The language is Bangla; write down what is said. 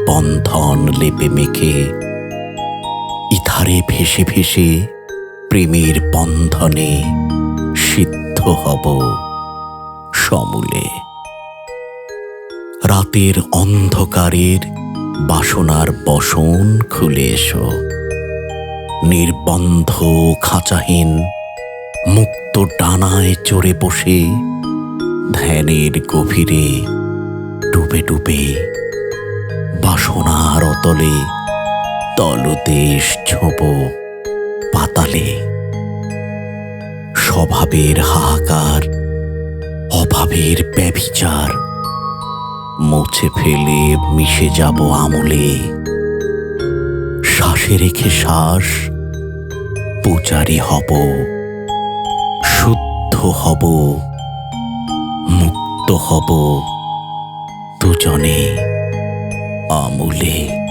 বন্ধন লেপে মেখে ইথারে ভেসে ভেসে প্রেমের বন্ধনে সিদ্ধ হব সমূলে। রাতের অন্ধকারের বাসনার বসন খুলে এসো, নির্বন্ধ খাঁচাহীন মুক্ত ডানায় চড়ে বসে ধ্যানের গভীরে ডুবে ডুবে বাসনার অতলে তলদেশ ছোঁব পাতালে। স্বভাবের হাহাকার, অভাবের ব্যভিচার মুছে ফেলে মিশে যাব আমলে। শ্বাসে রেখে শ্বাস পূজারি হব, শুদ্ধ হব, মুক্ত হব দুজনে আমূলে।